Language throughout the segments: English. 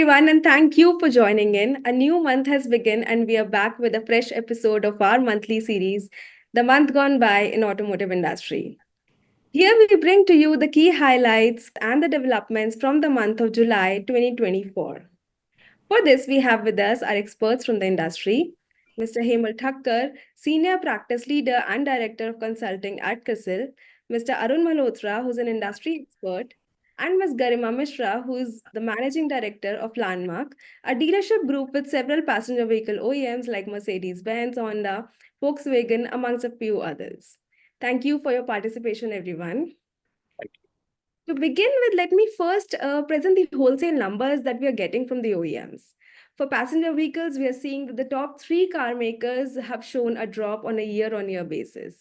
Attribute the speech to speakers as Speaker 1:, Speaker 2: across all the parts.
Speaker 1: everyone, and thank you for joining in. A new month has begun, and we are back with a fresh episode of our monthly series, The Month Gone By in Automotive Industry. Here we bring to you the key highlights and the developments from the month of July 2024. For this, we have with us our experts from the industry, Mr. Hemal Thakkar, Senior Practice Leader and Director of Consulting at CRISIL, Mr. Arun Malhotra, who's an industry expert, and Ms. Garima Mishra, who is the Managing Director of Landmark, a dealership group with several passenger vehicle OEMs like Mercedes-Benz, Honda, Volkswagen, amongst a few others. Thank you for your participation, everyone. To begin with, let me first present the wholesale numbers that we are getting from the OEMs. For passenger vehicles, we are seeing that the top three car makers have shown a drop on a year-on-year basis.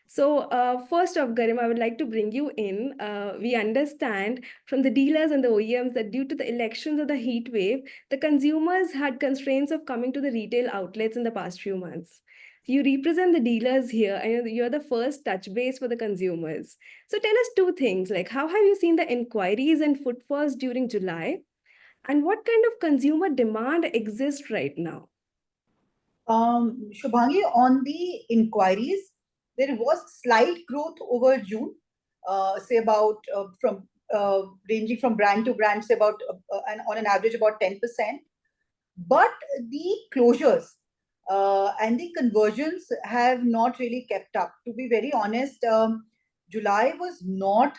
Speaker 1: So first off, Garima, I would like to bring you in. We understand from the dealers and the OEMs that due to the elections of the heat wave, the consumers had constraints of coming to the retail outlets in the past few months. You represent the dealers here, and you're the first touch base for the consumers. So tell us two things, like how have you seen the inquiries and footfalls during July? And what kind of consumer demand exists right now?
Speaker 2: Shubhangi, on the inquiries, there was slight growth over June, say about from ranging from brand to brand, say about and on an average about 10%. But the closures and the conversions have not really kept up. To be very honest, July was not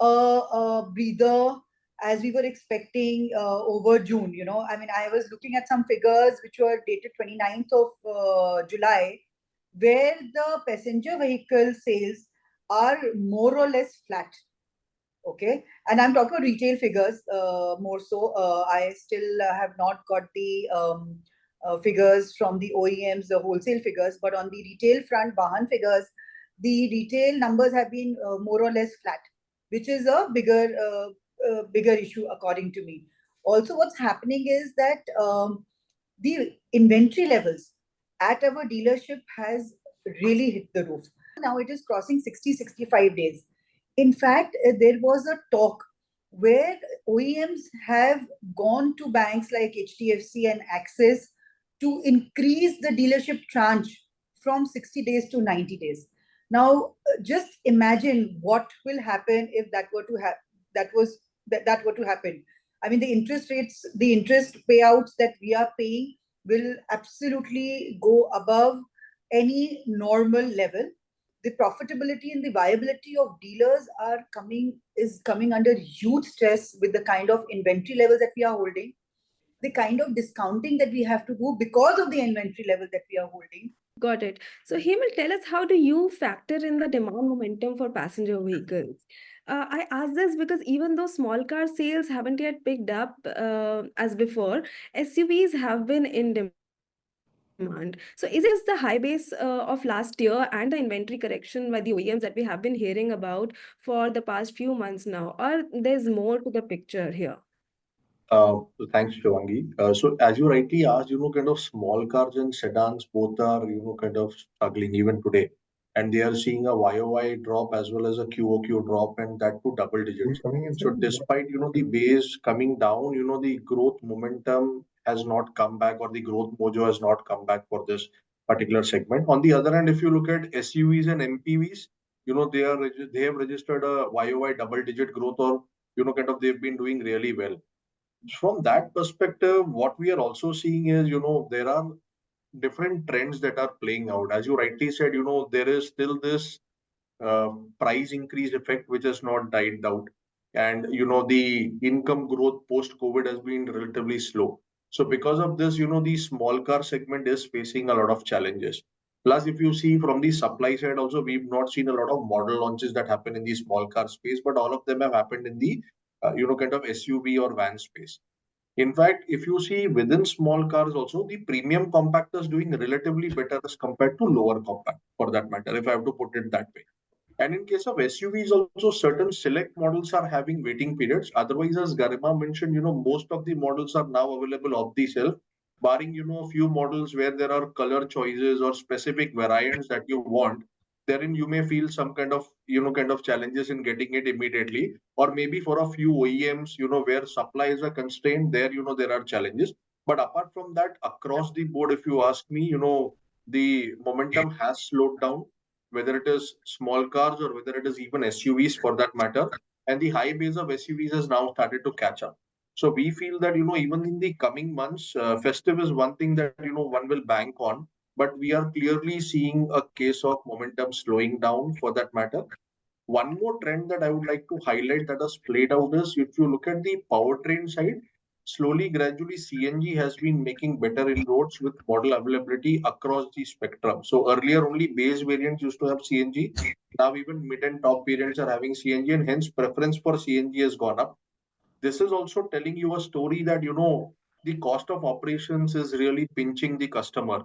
Speaker 2: a breather as we were expecting over June. I mean, I was looking at some figures which were dated 29th of July, where the passenger vehicle sales are more or less flat. Okay, and I'm talking about retail figures more so. I still have not got the figures from the OEMs, the wholesale figures, but on the retail front, Vahan figures, the retail numbers have been more or less flat, which is a bigger issue according to me. Also, what's happening is that the inventory levels at our dealership has really hit the roof. Now it is crossing 60-65 days. In fact, there was a talk where OEMs have gone to banks like HDFC and Axis to increase the dealership tranche from 60 days to 90 days. Now, just imagine what will happen if that were to that were to happen. I mean, the interest rates, the interest payouts that we are paying will absolutely go above any normal level. The profitability and the viability of dealers is coming under huge stress with the kind of inventory levels that we are holding, the kind of discounting that we have to do because of the inventory level that we are holding.
Speaker 1: Got it. So, Hemal, tell us, how do you factor in the demand momentum for passenger vehicles? I ask this because even though small car sales haven't yet picked up as before, SUVs have been in demand. So, is it just the high base of last year and the inventory correction by the OEMs that we have been hearing about for the past few months now, or there's more to the picture here?
Speaker 3: Thanks, Shivangi. So as you rightly asked, kind of small cars and sedans both are, kind of struggling even today. And they are seeing a YOY drop as well as a QOQ drop, and that to double digits. So despite, the base coming down, the growth momentum has not come back, or the growth mojo has not come back for this particular segment. On the other hand, if you look at SUVs and MPVs, they have registered a YOY double digit growth, or, kind of they've been doing really well. From that perspective, what we are also seeing is, there are different trends that are playing out. As you rightly said, there is still this price increase effect which has not died out. And, the income growth post-COVID has been relatively slow. So because of this, the small car segment is facing a lot of challenges. Plus, if you see from the supply side also, we've not seen a lot of model launches that happen in the small car space, but all of them have happened in the, kind of SUV or van space. In fact, if you see within small cars also, the premium compact is doing relatively better as compared to lower compact, for that matter, if I have to put it that way. And in case of SUVs also, certain select models are having waiting periods. Otherwise, as Garima mentioned, most of the models are now available off the shelf, barring, a few models where there are color choices or specific variants that you want. therein you may feel some kind of kind of challenges in getting it immediately, or maybe for a few OEMs, where supplies are constrained, there there are challenges. But apart from that, across the board, if you ask me, the momentum has slowed down, whether it is small cars or whether it is even SUVs for that matter, and the high base of SUVs has now started to catch up. So we feel that even in the coming months, festive is one thing that one will bank on, but we are clearly seeing a case of momentum slowing down for that matter. One more trend that I would like to highlight that has played out is, if you look at the powertrain side, slowly, gradually, CNG has been making better inroads with model availability across the spectrum. So earlier, only base variants used to have CNG. Now, even mid and top variants are having CNG, and hence preference for CNG has gone up. This is also telling you a story that the cost of operations is really pinching the customer,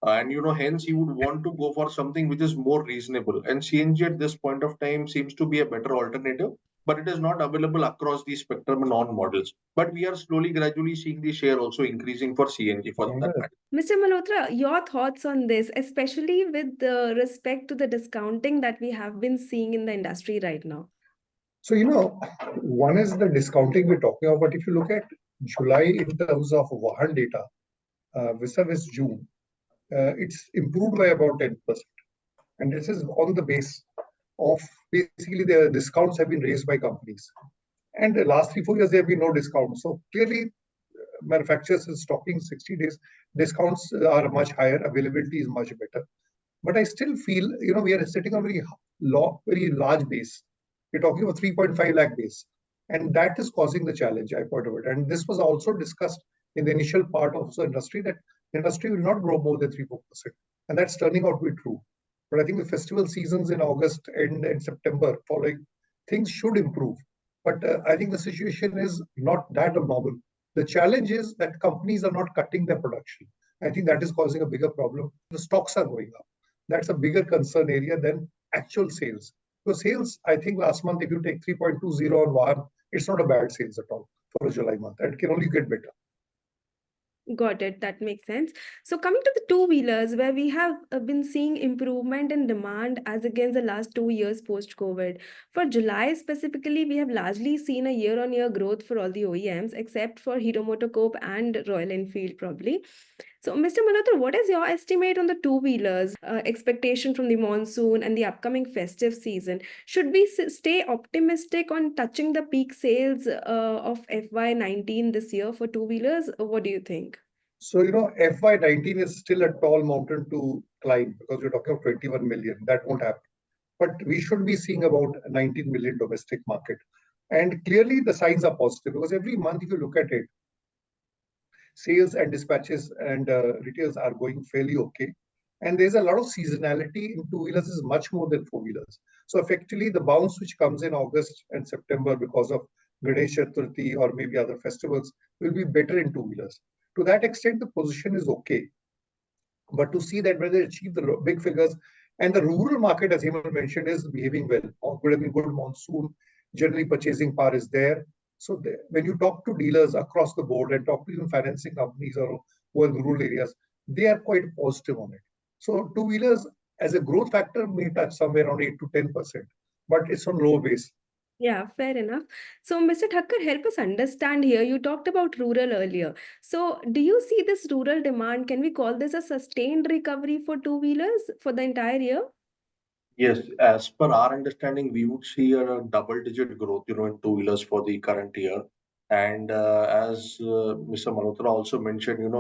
Speaker 3: and hence you would want to go for something which is more reasonable, and CNG at this point of time seems to be a better alternative, but it is not available across the spectrum and on models. But we are slowly gradually seeing the share also increasing for CNG for that matter.
Speaker 1: Mr. Malhotra, your thoughts on this, especially with respect to the discounting that we have been seeing in the industry right now?
Speaker 4: So, one is the discounting we're talking about. But if you look at July in terms of Vahan data, vis-a-vis June, it's improved by about 10%. And this is on the base of basically the discounts have been raised by companies. And the last 3-4 years, there have been no discounts. So clearly, manufacturers are stocking 60 days. Discounts are much higher. Availability is much better. But I still feel, we are sitting on a very large base. We're talking about 3.5 lakh base. And that is causing the challenge, I point out. And this was also discussed in the initial part of the industry, that the industry will not grow more than 3-4%. And that's turning out to be true. But I think the festival seasons in August and in September following, things should improve. But I think the situation is not that abnormal. The challenge is that companies are not cutting their production. I think that is causing a bigger problem. The stocks are going up. That's a bigger concern area than actual sales. So sales, I think last month, if you take 3.20 on VAR, it's not a bad sales at all for a July month. It can only get better.
Speaker 1: Got it. That makes sense. So coming to the two-wheelers, where we have been seeing improvement in demand as against the last 2 years post-COVID. For July specifically, we have largely seen a year-on-year growth for all the OEMs, except for Hero MotoCorp and Royal Enfield, probably. So, Mr. Malhotra, what is your estimate on the two-wheelers, expectation from the monsoon and the upcoming festive season? Should we stay optimistic on touching the peak sales of FY19 this year for two-wheelers? What do you think?
Speaker 4: So, FY19 is still a tall mountain to climb because we're talking of 21 million. That won't happen. But we should be seeing about 19 million domestic market. And clearly the signs are positive because every month, if you look at it, sales and dispatches and retails are going fairly okay. And there's a lot of seasonality in two-wheelers is much more than four-wheelers. So effectively, the bounce which comes in August and September because of Ganesh Chaturthi or maybe other festivals will be better in two-wheelers. To that extent, the position is okay. But to see that whether they achieve the big figures, and the rural market, as Hemal mentioned, is behaving well. Good monsoon, generally purchasing power is there. So when you talk to dealers across the board and talk to even financing companies or who are in the rural areas, they are quite positive on it. So two-wheelers as a growth factor may touch somewhere around 8 to 10%, but it's on low base.
Speaker 1: Yeah, fair enough. So, Mr. Thakkar, help us understand here. You talked about rural earlier. So, do you see this rural demand? Can we call this a sustained recovery for two-wheelers for the entire year?
Speaker 3: Yes, as per our understanding, we would see a double-digit growth, in two-wheelers for the current year. And as Mr. Malhotra also mentioned,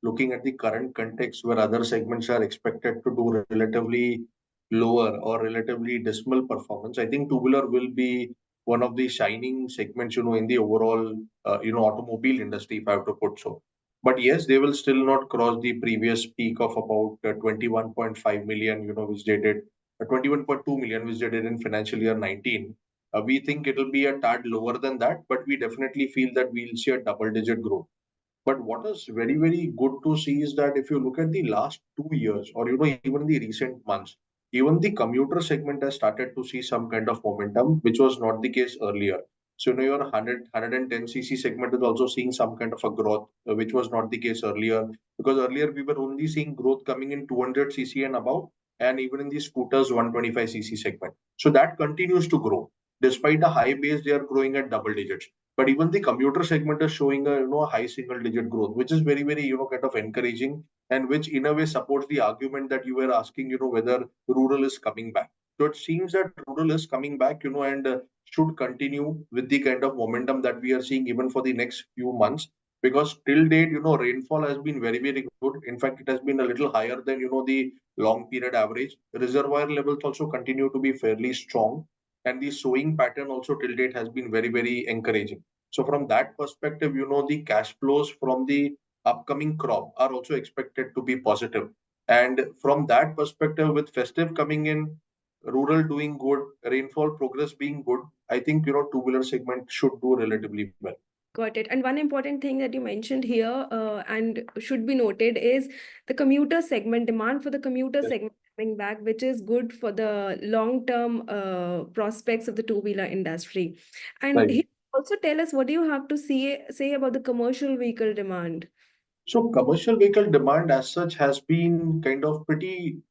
Speaker 3: looking at the current context where other segments are expected to do relatively lower or relatively dismal performance, I think two-wheeler will be one of the shining segments, in the overall, automobile industry, if I have to put so. But yes, they will still not cross the previous peak of about 21.5 million, which they did 21.2 million, which they did in financial year 19. We think it will be a tad lower than that, but we definitely feel that we'll see a double-digit growth. But what is very, very good to see is that if you look at the last 2 years, or even the recent months, even the commuter segment has started to see some kind of momentum, which was not the case earlier. So your 110cc segment is also seeing some kind of a growth, which was not the case earlier, because earlier we were only seeing growth coming in 200cc and above. and even in the scooters 125cc segment. So that continues to grow. Despite a high base, they are growing at double digits. But even the commuter segment is showing a high single digit growth, which is very, very kind of encouraging, and which in a way supports the argument that you were asking, whether rural is coming back. So it seems that rural is coming back, and should continue with the kind of momentum that we are seeing even for the next few months. Because till date, rainfall has been very, very good. In fact, it has been a little higher than, the long period average. Reservoir levels also continue to be fairly strong. And the sowing pattern also till date has been very, very encouraging. So from that perspective, the cash flows from the upcoming crop are also expected to be positive. And from that perspective, with festive coming in, rural doing good, rainfall progress being good, I think, two-wheeler segment should do relatively well.
Speaker 1: Got it. And one important thing that you mentioned here and should be noted is the commuter segment, demand for the commuter
Speaker 3: Yes.
Speaker 1: segment coming back, which is good for the long-term prospects of the two-wheeler industry. And
Speaker 3: Right.
Speaker 1: here, also tell us, what do you have to say about the commercial vehicle demand?
Speaker 3: So commercial vehicle demand as such has been kind of pretty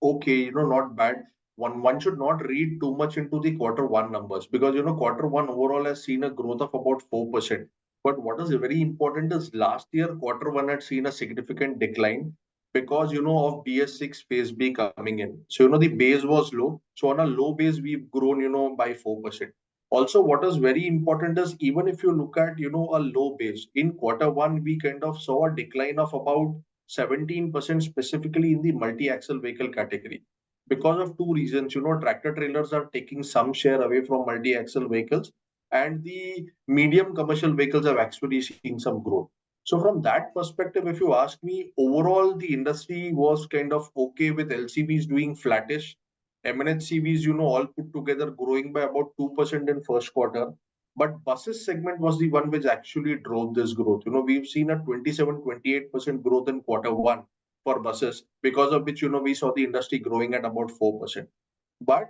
Speaker 3: okay, not bad. One should not read too much into the quarter one numbers, because quarter one overall has seen a growth of about 4%. But what is very important is last year quarter one had seen a significant decline because of BS6 phase B coming in. So the base was low. So on a low base we've grown by 4%. Also, what is very important is, even if you look at a low base in quarter one, we kind of saw a decline of about 17% specifically in the multi-axle vehicle category, because of two reasons. Tractor trailers are taking some share away from multi-axle vehicles, and the medium commercial vehicles have actually seen some growth. So from that perspective, if you ask me, overall the industry was kind of okay, with LCVs doing flattish, MNHCVs, all put together growing by about 2% in first quarter. But buses segment was the one which actually drove this growth. We've seen a 27-28% growth in quarter one for buses, because of which, we saw the industry growing at about 4%. But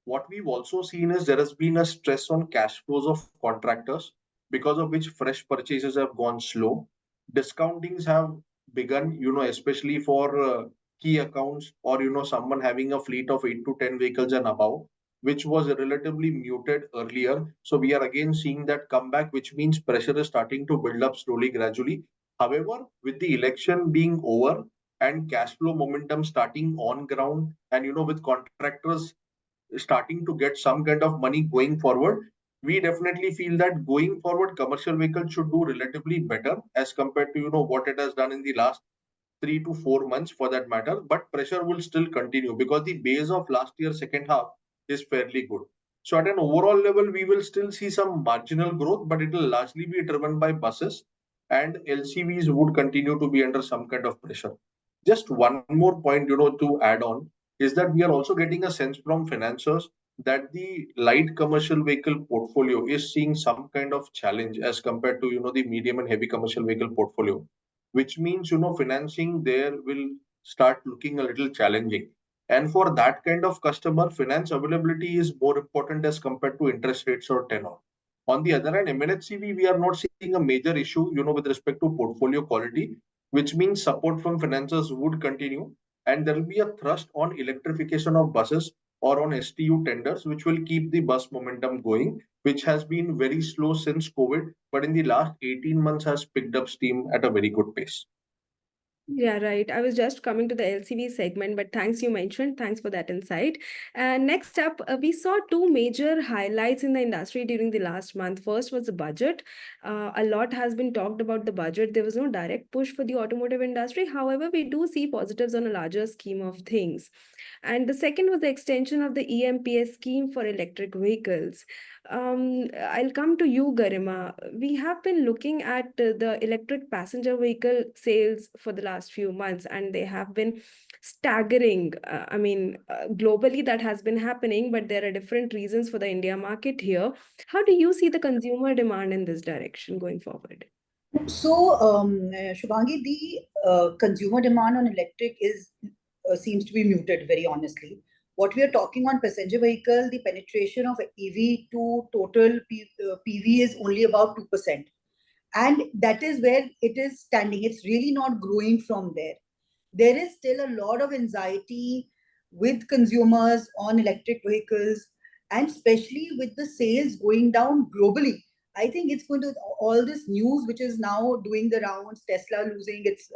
Speaker 3: what we've also seen is there has been a stress on cash flows of contractors, because of which fresh purchases have gone slow. Discountings have begun, especially for key accounts, or someone having a fleet of 8 to 10 vehicles and above, which was relatively muted earlier. So we are again seeing that comeback, which means pressure is starting to build up slowly, gradually. However, with the election being over and cash flow momentum starting on ground, and with contractors starting to get some kind of money going forward, we definitely feel that going forward, commercial vehicles should do relatively better as compared to what it has done in the last 3 to 4 months, for that matter. But pressure will still continue because the base of last year's second half is fairly good. So at an overall level, we will still see some marginal growth, but it will largely be driven by buses, and LCVs would continue to be under some kind of pressure. Just one more point, to add on, is that we are also getting a sense from financiers that the light commercial vehicle portfolio is seeing some kind of challenge as compared to the medium and heavy commercial vehicle portfolio, which means financing there will start looking a little challenging. And for that kind of customer, finance availability is more important as compared to interest rates or tenor. On the other hand, MNHCV, we are not seeing a major issue, with respect to portfolio quality, which means support from financiers would continue, and there will be a thrust on electrification of buses or on STU tenders, which will keep the bus momentum going, which has been very slow since COVID, but in the last 18 months has picked up steam at a very good pace.
Speaker 1: Yeah, right. I was just coming to the LCV segment, but thanks you mentioned. Thanks for that insight. And next up, we saw two major highlights in the industry during the last month. First was the budget. A lot has been talked about the budget. There was no direct push for the automotive industry. However, we do see positives on a larger scheme of things. And the second was the extension of the EMPS scheme for electric vehicles. I'll come to you, Garima. We have been looking at the electric passenger vehicle sales for the last few months, and they have been staggering. Globally, that has been happening, but there are different reasons for the India market here. How do you see the consumer demand in this direction going forward?
Speaker 2: So, Shubhangi, the consumer demand on electric is seems to be muted, very honestly. What we are talking on passenger vehicle, the penetration of EV to total PV is only about 2%. And that is where it is standing. It's really not growing from there. There is still a lot of anxiety with consumers on electric vehicles, and especially with the sales going down globally. I think it's going to, all this news which is now doing the rounds, Tesla losing its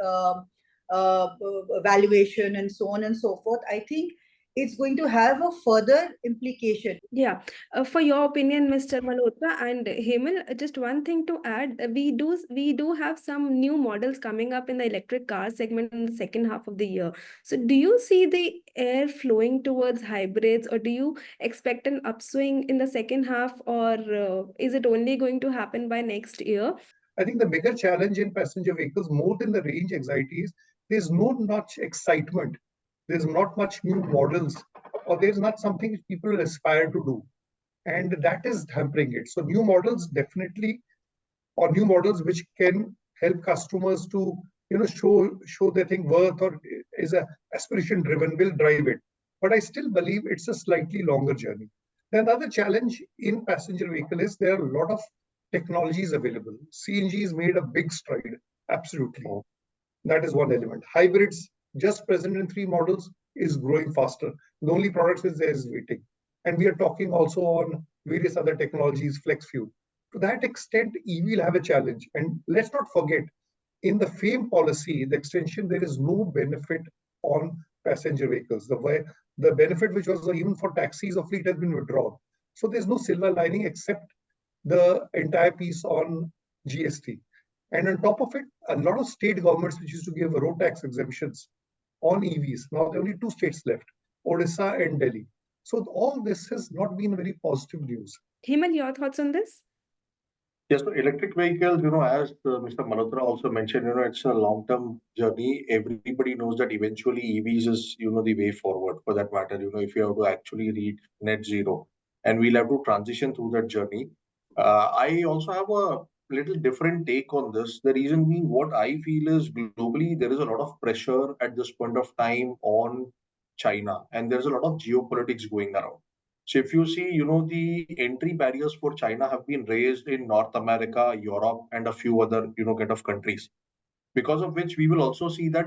Speaker 2: valuation and so on and so forth. I think it's going to have a further implication.
Speaker 1: Yeah, for your opinion, Mr. Malhotra and Hemal, just one thing to add, we do have some new models coming up in the electric car segment in the second half of the year. So, do you see the air flowing towards hybrids, or do you expect an upswing in the second half, or is it only going to happen by next year?
Speaker 4: I think the bigger challenge in passenger vehicles, more than the range anxiety, is there's no much excitement. There's not much new models, or there's not something people aspire to do. And that is hampering it. So new models definitely, or new models which can help customers to show their thing worth or is a aspiration driven will drive it. But I still believe it's a slightly longer journey. The other challenge in passenger vehicle is there are a lot of technologies available. CNG has made a big stride, absolutely. That is one element. Hybrids, just present in 3 models, is growing faster. The only product is there is waiting. And we are talking also on various other technologies, flex fuel. To that extent, EV will have a challenge. And let's not forget, in the FAME policy, the extension, there is no benefit on passenger vehicles. The benefit which was even for taxis or fleet has been withdrawn. So there's no silver lining except the entire piece on GST. And on top of it, a lot of state governments which used to give road tax exemptions on EVs, now there are only 2 states left, Odisha and Delhi. So all this has not been very positive news.
Speaker 1: Hemal, your thoughts on this?
Speaker 3: Yes, so electric vehicles, as Mr. Malhotra also mentioned, it's a long-term journey. Everybody knows that eventually EVs is, the way forward for that matter, if you have to actually reach net zero. And we'll have to transition through that journey. I also have a little different take on this. The reason being, what I feel is globally, there is a lot of pressure at this point of time on China, and there's a lot of geopolitics going around. So if you see, the entry barriers for China have been raised in North America, Europe, and a few other, kind of countries. Because of which we will also see that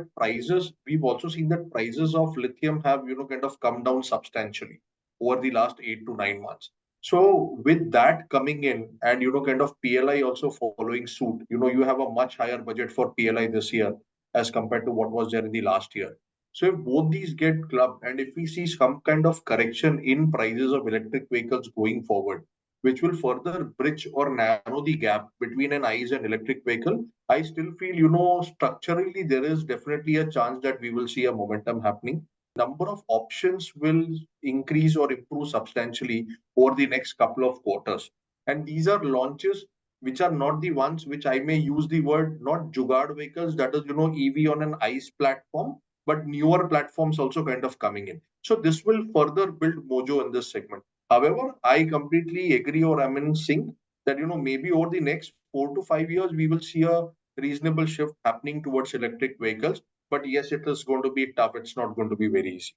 Speaker 3: we've also seen that prices of lithium have, kind of come down substantially over the last 8 to 9 months. So with that coming in and, kind of PLI also following suit, you have a much higher budget for PLI this year as compared to what was there in the last year. So if both these get clubbed and if we see some kind of correction in prices of electric vehicles going forward, which will further bridge or narrow the gap between an ICE and electric vehicle, I still feel, structurally there is definitely a chance that we will see a momentum happening. Number of options will increase or improve substantially over the next couple of quarters. And these are launches which are not the ones which I may use the word, not jugaad vehicles, that is, EV on an ICE platform, but newer platforms also kind of coming in. So this will further build mojo in this segment. However, I completely agree or I'm in sync that, maybe over the next 4 to 5 years, we will see a reasonable shift happening towards electric vehicles. But yes, it is going to be tough. It's not going to be very easy.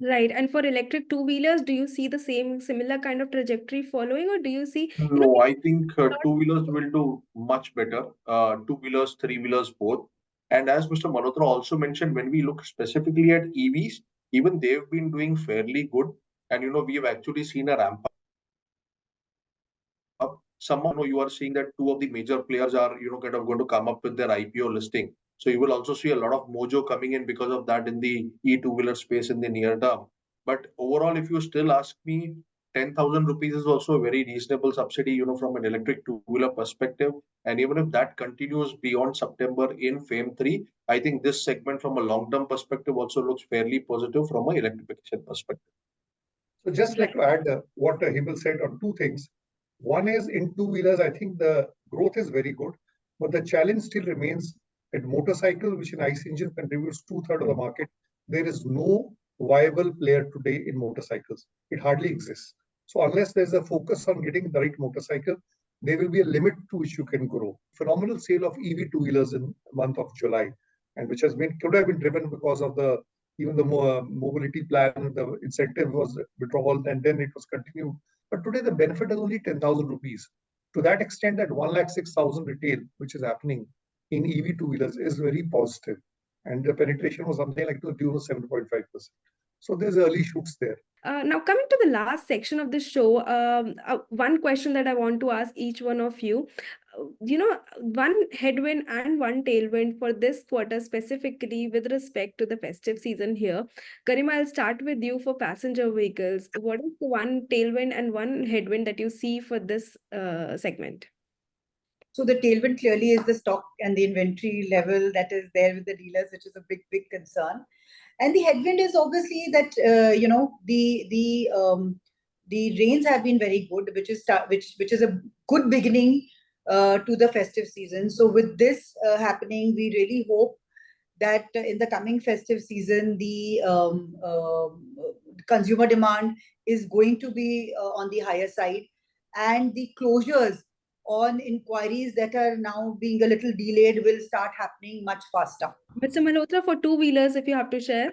Speaker 1: Right. And for electric two-wheelers, do you see the similar kind of trajectory following, or do you see,
Speaker 3: No, I think two-wheelers will do much better. Two-wheelers, three-wheelers, both. And as Mr. Malhotra also mentioned, when we look specifically at EVs, even they've been doing fairly good. And, we have actually seen a ramp up. Some, you are seeing that two of the major players are, kind of going to come up with their IPO listing. So you will also see a lot of mojo coming in because of that in the e-two-wheeler space in the near term. But overall, if you still ask me, 10,000 rupees is also a very reasonable subsidy, from an electric two-wheeler perspective. And even if that continues beyond September in FAME 3, I think this segment from a long-term perspective also looks fairly positive from an electrification perspective.
Speaker 4: So just like to add what Himal said on 2 things. One is in two-wheelers, I think the growth is very good, but the challenge still remains at motorcycle, which in ICE engine contributes 2/3 of the market. There is no viable player today in motorcycles. It hardly exists. So unless there's a focus on getting the right motorcycle, there will be a limit to which you can grow. Phenomenal sale of EV two-wheelers in the month of July, and which could have been driven because of the even the mobility plan, the incentive was withdrawal, and then it was continued. But today the benefit is only 10,000 rupees. To that extent, that 106,000 retail, which is happening in EV two-wheelers, is very positive. And the penetration was something like to the tune of 7.5%. So there's early shoots there.
Speaker 1: Now, coming to the last section of the show, one question that I want to ask each one of you. One headwind and one tailwind for this quarter specifically with respect to the festive season here. Garima, I'll start with you for passenger vehicles. What is the one tailwind and one headwind that you see for this segment?
Speaker 2: So the tailwind clearly is the stock and the inventory level that is there with the dealers, which is a big concern. And the headwind is obviously that the rains have been very good, which is a good beginning to the festive season. So with this happening, we really hope that in the coming festive season, the consumer demand is going to be on the higher side, and the closures on inquiries that are now being a little delayed will start happening much faster.
Speaker 1: Mr. Malhotra, for two-wheelers, if you have to share.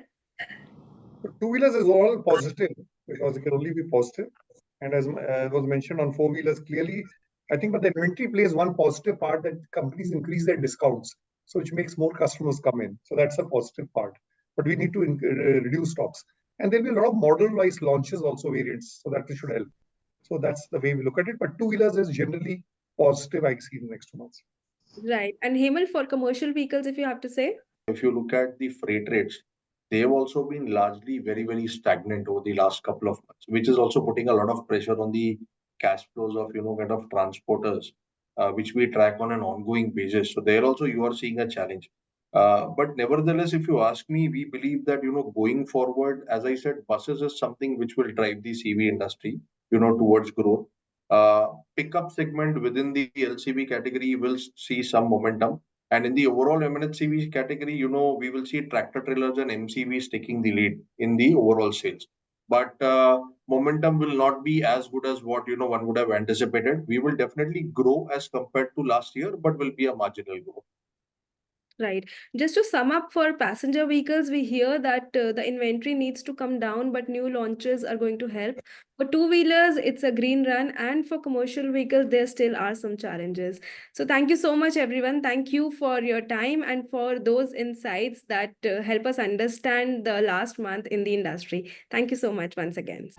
Speaker 4: Two-wheelers is all positive because it can only be positive. And as was mentioned on four-wheelers, clearly, I think, but the inventory plays one positive part that companies increase their discounts, so which makes more customers come in. So that's a positive part. But we need to reduce stocks. And there'll be a lot of model-wise launches also variants, so that should help. So that's the way we look at it. But two-wheelers is generally positive, I see in the next 2 months.
Speaker 1: Right. And Hemal, for commercial vehicles, if you have to say.
Speaker 3: If you look at the freight rates, they have also been largely very stagnant over the last couple of months, which is also putting a lot of pressure on the cash flows of kind of transporters, which we track on an ongoing basis. So there also you are seeing a challenge. But nevertheless, if you ask me, we believe that going forward, as I said, buses is something which will drive the CV industry towards growth. Pickup segment within the LCV category will see some momentum. And in the overall MNHCV category, we will see tractor trailers and MCVs taking the lead in the overall sales. But momentum will not be as good as what one would have anticipated. We will definitely grow as compared to last year, but will be a marginal growth.
Speaker 1: Right. Just to sum up for passenger vehicles, we hear that the inventory needs to come down, but new launches are going to help. For two-wheelers, it's a green run, and for commercial vehicles, there still are some challenges. So thank you so much, everyone. Thank you for your time and for those insights that help us understand the last month in the industry. Thank you so much once again.